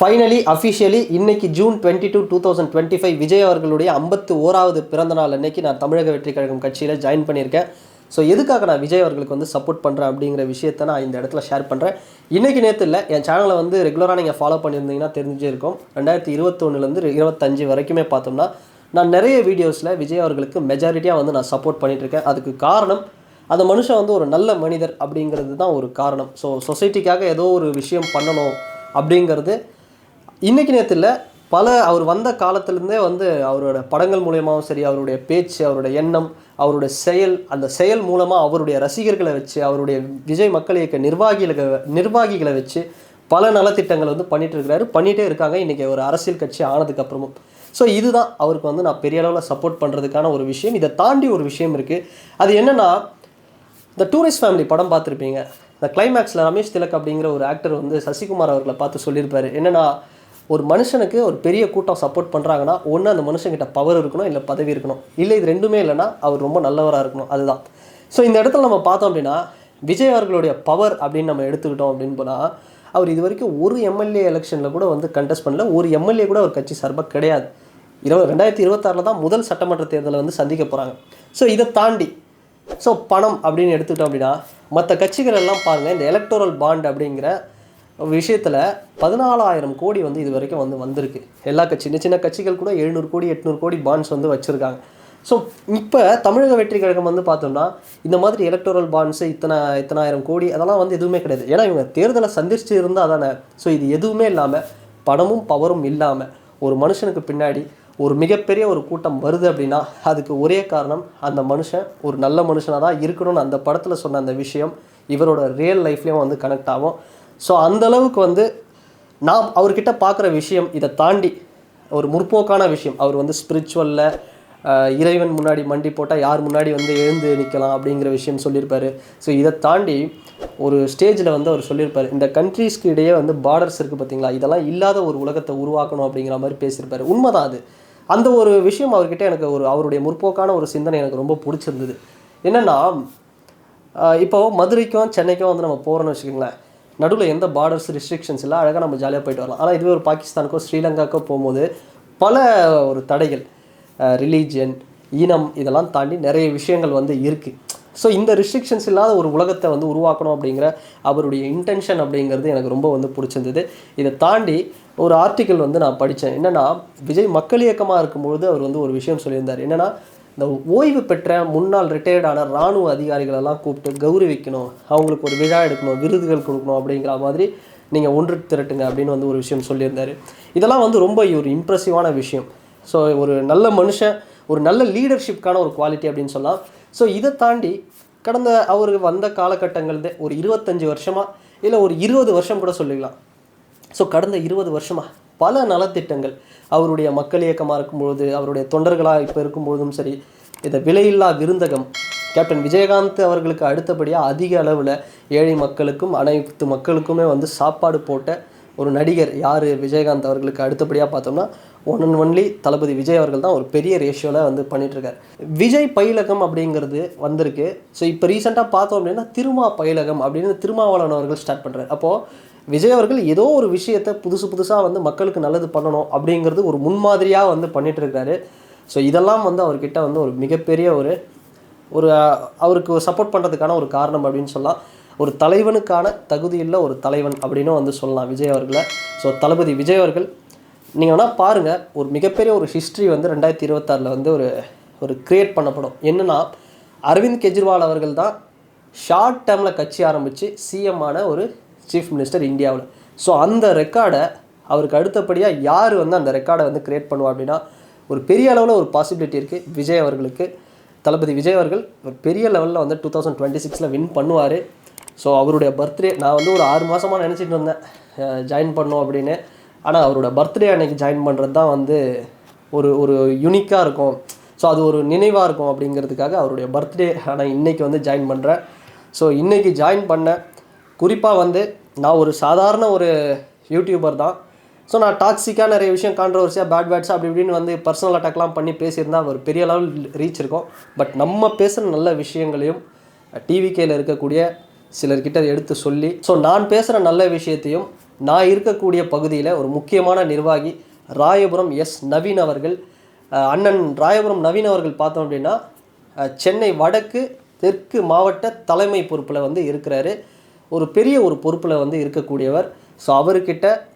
Finally officially இன்னைக்கு June 22, 2025 Vijay அவர்களுடைய 51வது பிறந்த நாள் அன்னைக்கு நான் தமிழக வெற்றி கழகம் கட்சியில் ஜாயின் பண்ணியிருக்கேன். ஸோ எதுக்காக நான் விஜய் அவர்களுக்கு வந்து சப்போர்ட் பண்ணுறேன் அப்படிங்கிற விஷயத்தை நான் இந்த இடத்துல ஷேர் பண்ணுறேன். இன்றைக்கி நேற்று இல்லை, என் சேனலை வந்து ரெகுலராக நீங்கள் ஃபாலோ பண்ணியிருந்தீங்கன்னா தெரிஞ்சே இருக்கும். 2021 25 வரைக்குமே பார்த்தோம்னா நான் நிறைய வீடியோஸில் விஜய் அவர்களுக்கு மெஜாரிட்டியாக வந்து நான் சப்போர்ட் பண்ணிகிட்ருக்கேன். அதுக்கு காரணம் அந்த மனுஷன் வந்து ஒரு நல்ல மனிதர் அப்படிங்கிறது தான் ஒரு காரணம். ஸோ சொசைட்டிக்காக ஏதோ ஒரு விஷயம் பண்ணணும் அப்படிங்கிறது இன்றைக்கி நேரத்தில் அவர் வந்த காலத்துலேருந்தே வந்து அவரோட படங்கள் மூலயமாவும் சரி, அவருடைய பேச்சு, அவருடைய எண்ணம், அவருடைய செயல், அந்த செயல் மூலமாக அவருடைய ரசிகர்களை வச்சு, அவருடைய விஜய் மக்கள் இயக்க நிர்வாகிகளை வச்சு பல நலத்திட்டங்கள் வந்து பண்ணிகிட்டே இருக்காங்க இன்றைக்கி ஒரு அரசியல் கட்சி ஆனதுக்கப்புறமும். ஸோ இதுதான் அவருக்கு வந்து நான் பெரிய அளவில் சப்போர்ட் பண்ணுறதுக்கான ஒரு விஷயம். இதை தாண்டி ஒரு விஷயம் இருக்குது. அது என்னென்னா, இந்த டூரிஸ்ட் ஃபேமிலி படம் பார்த்துருப்பீங்க. இந்த கிளைமேக்ஸில் ரமேஷ் திலக் அப்படிங்கிற ஒரு ஆக்டர் வந்து சசிகுமார் அவர்களை பார்த்து சொல்லியிருப்பார். என்னென்னா, ஒரு மனுஷனுக்கு ஒரு பெரிய கூட்டம் சப்போர்ட் பண்ணுறாங்கன்னா ஒன்று அந்த மனுஷங்கிட்ட பவர் இருக்கணும், இல்லை பதவி இருக்கணும், இல்லை இது ரெண்டுமே இல்லைன்னா அவர் ரொம்ப நல்லவராக இருக்கணும். அதுதான். ஸோ இந்த இடத்துல நம்ம பார்த்தோம் அப்படின்னா விஜய் அவர்களுடைய பவர் அப்படின்னு நம்ம எடுத்துக்கிட்டோம் அப்படின்னு போனால், அவர் இது வரைக்கும் ஒரு எம்எல்ஏ எலெக்ஷனில் கூட வந்து கண்டெஸ்ட் பண்ணல. ஒரு எம்எல்ஏ கூட அவர் கட்சி சார்பாக கிடையாது. 2026 தான் முதல் சட்டமன்ற தேர்தலை வந்து சந்திக்க போகிறாங்க. ஸோ இதை தாண்டி பணம் அப்படின்னு எடுத்துக்கிட்டோம் அப்படின்னா மற்ற கட்சிகள் எல்லாம் பாருங்கள், இந்த எலக்டோரல் பாண்ட் அப்படிங்கிற விஷயத்தில் 14,000 கோடி வந்து இது வரைக்கும் வந்திருக்கு. எல்லா சின்ன கட்சிகள் கூட 700 கோடி 800 கோடி பாண்ட்ஸ் வந்து வச்சுருக்காங்க. ஸோ இப்போ தமிழக வெற்றி கழகம் வந்து பார்த்தோம்னா இந்த மாதிரி எலக்டோரல் பாண்ட்ஸு இத்தனாயிரம் கோடி அதெல்லாம் வந்து எதுவுமே கிடையாது. ஏன்னா இவங்க தேர்தலை சந்திச்சு இருந்தால் தானே. ஸோ இது எதுவுமே இல்லாமல், பணமும் பவரும் இல்லாமல் ஒரு மனுஷனுக்கு பின்னாடி ஒரு மிகப்பெரிய ஒரு கூட்டம் வருது அப்படின்னா அதுக்கு ஒரே காரணம் அந்த மனுஷன் ஒரு நல்ல மனுஷனாக தான் இருக்கணும்னு அந்த படத்தில் சொன்ன அந்த விஷயம் இவரோட ரியல் லைஃப்லேயும் வந்து கனெக்ட் ஆகும். ஸோ அந்தளவுக்கு வந்து நான் அவர்கிட்ட பார்க்குற விஷயம் இதை தாண்டி ஒரு முற்போக்கான விஷயம். அவர் வந்து ஸ்பிரிச்சுவலில் இறைவன் முன்னாடி மண்டி போட்டால் யார் முன்னாடி வந்து எழுந்து நிற்கலாம் அப்படிங்கிற விஷயம் சொல்லியிருப்பார். ஸோ இதை தாண்டி ஒரு ஸ்டேஜில் வந்து அவர் சொல்லியிருப்பார், இந்த கண்ட்ரீஸ்க்கு இடையே வந்து பார்டர்ஸ் இருக்குது பார்த்தீங்களா, இதெல்லாம் இல்லாத ஒரு உலகத்தை உருவாக்கணும் அப்படிங்கிற மாதிரி பேசியிருப்பார். உண்மைதான் அது. அந்த ஒரு விஷயம் அவர்கிட்ட எனக்கு அவருடைய முற்போக்கான ஒரு சிந்தனை எனக்கு ரொம்ப பிடிச்சிருந்தது. என்னென்னா, இப்போது மதுரைக்கும் சென்னைக்கும் வந்து நம்ம போகிறோன்னு வச்சுக்கோங்களேன், நடுவில் எந்த பார்டர்ஸ் ரெஸ்ட்ரிக்ஷன்ஸ் இல்லை, அழகாக நம்ம ஜாலியாக போயிட்டு வரலாம். ஆனால் இதுவே ஒரு பாகிஸ்தானுக்கோ ஸ்ரீலங்காக்கோ போகும்போது பல ஒரு தடைகள், ரிலீஜியன், இனம், இதெல்லாம் தாண்டி நிறைய விஷயங்கள் வந்து இருக்குது. ஸோ இந்த ரெஸ்ட்ரிக்ஷன்ஸ் இல்லாத ஒரு உலகத்தை வந்து உருவாக்கணும் அப்படிங்கிற அவருடைய இன்டென்ஷன் அப்படிங்கிறது எனக்கு ரொம்ப வந்து பிடிச்சிருந்தது. இதை தாண்டி ஒரு ஆர்டிக்கிள் வந்து நான் படித்தேன். என்னென்னா, விஜய் மக்கள் இயக்கமாக இருக்கும்பொழுது அவர் வந்து ஒரு விஷயம் சொல்லியிருந்தார். என்னென்னா, இந்த ஓய்வு பெற்ற முன்னாள் ரிட்டையர்டான இராணுவ அதிகாரிகளெல்லாம் கூப்பிட்டு கௌரவிக்கணும், அவங்களுக்கு ஒரு விழா எடுக்கணும், விருதுகள் கொடுக்கணும் அப்படிங்கிற மாதிரி நீங்கள் ஒன்று திரட்டுங்க அப்படின்னு வந்து ஒரு விஷயம் சொல்லியிருந்தார். இதெல்லாம் வந்து ரொம்ப ஒரு இம்ப்ரெசிவான விஷயம். ஸோ ஒரு நல்ல மனுஷன், ஒரு நல்ல லீடர்ஷிப்கான ஒரு குவாலிட்டி அப்படின்னு சொல்லலாம். ஸோ இதை தாண்டி கடந்த அவருக்கு வந்த காலகட்டங்கள்தே ஒரு 25 வருஷமாக இல்லை ஒரு 20 வருஷம் கூட சொல்லிக்கலாம். ஸோ கடந்த 20 வருஷமாக பல நலத்திட்டங்கள் அவருடைய மக்கள் இயக்கமாக இருக்கும்பொழுது, அவருடைய தொண்டர்களாக இப்போ இருக்கும்பொழுதும் சரி, இதை விலையில்லா விருந்தகம் கேப்டன் விஜயகாந்த் அவர்களுக்கு அடுத்தபடியாக அதிக அளவில் ஏழை மக்களுக்கும் அனைத்து மக்களுக்குமே வந்து சாப்பாடு போட்ட ஒரு நடிகர் யார், விஜயகாந்த் அவர்களுக்கு அடுத்தபடியாக பார்த்தோம்னா ஒன் அண்ட் ஒன்லி தளபதி விஜய் அவர்கள் தான் ஒரு பெரிய ரேஷியோவில் வந்து பண்ணிகிட்ருக்கார். விஜய் பயிலகம் அப்படிங்கிறது வந்திருக்கு. ஸோ இப்போ ரீசெண்டாக பார்த்தோம் அப்படின்னா திருமா பயிலகம் அப்படின்னு திருமாவளவன் அவர்கள் ஸ்டார்ட் பண்ணுறாரு. அப்போது விஜய் அவர்கள் ஏதோ ஒரு விஷயத்தை புதுசாக வந்து மக்களுக்கு நல்லது பண்ணணும் அப்படிங்கிறது ஒரு முன்மாதிரியாக வந்து பண்ணிகிட்ருக்காரு. ஸோ இதெல்லாம் வந்து அவர்கிட்ட வந்து ஒரு மிகப்பெரிய ஒரு அவருக்கு சப்போர்ட் பண்ணுறதுக்கான ஒரு காரணம் அப்படின்னு சொல்லலாம். ஒரு தலைவனுக்கான தகுதியுள்ள ஒரு தலைவன் அப்படின்னு வந்து சொல்லலாம் விஜய் அவர்களை. ஸோ தளபதி விஜய் அவர்கள் நீங்கள் வேணால் பாருங்கள், ஒரு மிகப்பெரிய ஒரு ஹிஸ்ட்ரி வந்து 2026 வந்து ஒரு க்ரியேட் பண்ணப்படும். என்னென்னா, அரவிந்த் கெஜ்ரிவால் அவர்கள் தான் ஷார்ட் டேர்மில் கட்சி ஆரம்பித்து சிஎம் ஆன ஒரு சீஃப் மினிஸ்டர் இந்தியாவில். ஸோ அந்த ரெக்கார்டை அவருக்கு அடுத்தபடியாக யார் வந்து அந்த ரெக்கார்டை வந்து க்ரியேட் பண்ணுவா அப்படின்னா ஒரு பெரிய அளவில் ஒரு பாசிபிலிட்டி இருக்குது விஜய் அவர்களுக்கு. தளபதி விஜய் அவர்கள் ஒரு பெரிய லெவலில் வந்து 2026 வின் பண்ணுவார். ஸோ அவருடைய பர்த்டே நான் வந்து ஒரு 6 மாதமாக நினச்சிட்டு இருந்தேன் ஜாயின் பண்ணோம் அப்படின்னு. ஆனால் அவரோட பர்த்டே அன்னைக்கு ஜாயின் பண்ணுறது தான் வந்து ஒரு யூனிக்காக இருக்கும். ஸோ அது ஒரு நினைவாக இருக்கும் அப்படிங்கிறதுக்காக அவருடைய பர்த்டே ஆனால் இன்றைக்கி வந்து ஜாயின் பண்ணுறேன். ஸோ இன்றைக்கி ஜாயின் பண்ண குறிப்பாக வந்து நான் ஒரு சாதாரண ஒரு யூடியூபர் தான். ஸோ நான் டாக்ஸிக்காக நிறைய விஷயம் கான்ட்ரவர்சியாக பேட் பேட்ஸாக அப்படி இப்படின்னு வந்து பர்சனல் அட்டாக்லாம் பண்ணி பேசியிருந்தால் ஒரு பெரிய லெவல் ரீச் இருக்கும். பட் நம்ம பேசுகிற நல்ல விஷயங்களையும் டிவிகேயில் இருக்கக்கூடிய சிலர்கிட்ட எடுத்து சொல்லி, ஸோ நான் பேசுகிற நல்ல விஷயத்தையும் நான் இருக்கக்கூடிய பகுதியில் ஒரு முக்கியமான நிர்வாகி ராயபுரம் எஸ் நவீன் அவர்கள். அண்ணன் ராயபுரம் நவீன் அவர்கள் பார்த்தோம் அப்படின்னா சென்னை வடக்கு தெற்கு மாவட்ட தலைமை பொறுப்பில் வந்து இருக்கிறாரு. ஒரு பெரிய ஒரு பொறுப்பில் வந்து இருக்கக்கூடியவர். ஸோ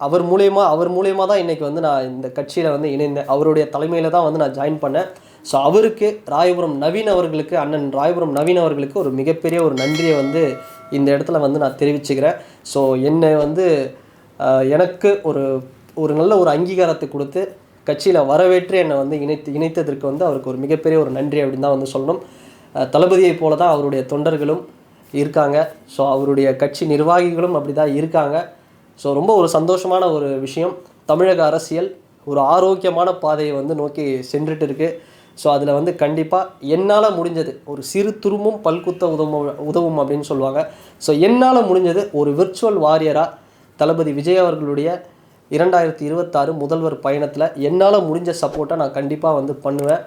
அவர் மூலயமா தான் இன்றைக்கி வந்து நான் இந்த கட்சியில் வந்து இணைந்தேன். அவருடைய தலைமையில் தான் வந்து நான் ஜாயின் பண்ணேன். ஸோ அவருக்கு அண்ணன் ராயபுரம் நவீன் அவர்களுக்கு ஒரு மிகப்பெரிய ஒரு நன்றியை வந்து இந்த இடத்துல வந்து நான் தெரிவிச்சுக்கிறேன். ஸோ என்னை வந்து எனக்கு ஒரு நல்ல ஒரு அங்கீகாரத்தை கொடுத்து கட்சியில் வரவேற்று என்னை வந்து இணைத்ததற்கு வந்து அவருக்கு ஒரு மிகப்பெரிய ஒரு நன்றி அப்படின்னு தான் வந்து சொல்லணும். தளபதியை போல தான் அவருடைய தொண்டர்களும் இருக்காங்க. ஸோ அவருடைய கட்சி நிர்வாகிகளும் அப்படி தான் இருக்காங்க. ஸோ ரொம்ப ஒரு சந்தோஷமான ஒரு விஷயம். தமிழக அரசியல் ஒரு ஆரோக்கியமான பாதையை வந்து நோக்கி சென்றுட்டு இருக்குது. ஸோ அதில் வந்து கண்டிப்பாக என்னால் முடிஞ்சது, ஒரு சிறு துரும்பும் பல்குத்த உதவும் அப்படின்னு சொல்லுவாங்க. ஸோ என்னால் முடிஞ்சது ஒரு விர்ச்சுவல் வாரியராக தளபதி விஜய் அவர்களுடைய 2026 முதல்வர் பயணத்தில் என்னால் முடிஞ்ச சப்போர்ட்டை நான் கண்டிப்பாக வந்து பண்ணுவேன்.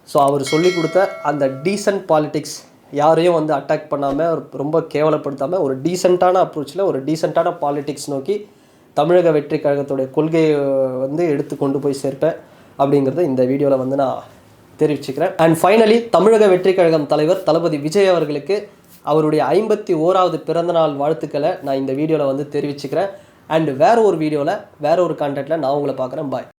ஸோ அவர் சொல்லி கொடுத்த அந்த டீசன்ட் பாலிடிக்ஸ், யாரையும் வந்து அட்டாக் பண்ணாமல் ரொம்ப கேவலப்படுத்தாமல் ஒரு டீசெண்டான அப்ரோச்சில் ஒரு டீசெண்டான பாலிடிக்ஸ் நோக்கி தமிழக வெற்றி கழகத்துடைய கொள்கையை வந்து எடுத்து கொண்டு போய் சேர்ப்பேன் அப்படிங்கிறத இந்த வீடியோவில் வந்து நான் தெரிவிச்சுக்கிறேன். அண்ட் ஃபைனலி தமிழக வெற்றி கழகம் தலைவர் தளபதி விஜய் அவர்களுக்கு அவருடைய 51வது பிறந்தநாள் வாழ்த்துக்களை நான் இந்த வீடியோவில் வந்து தெரிவிச்சுக்கிறேன். அண்ட் வேறு ஒரு வீடியோவில் வேறு ஒரு கான்டென்ட்டில் நான் உங்களை பார்க்குறேன். பாய்.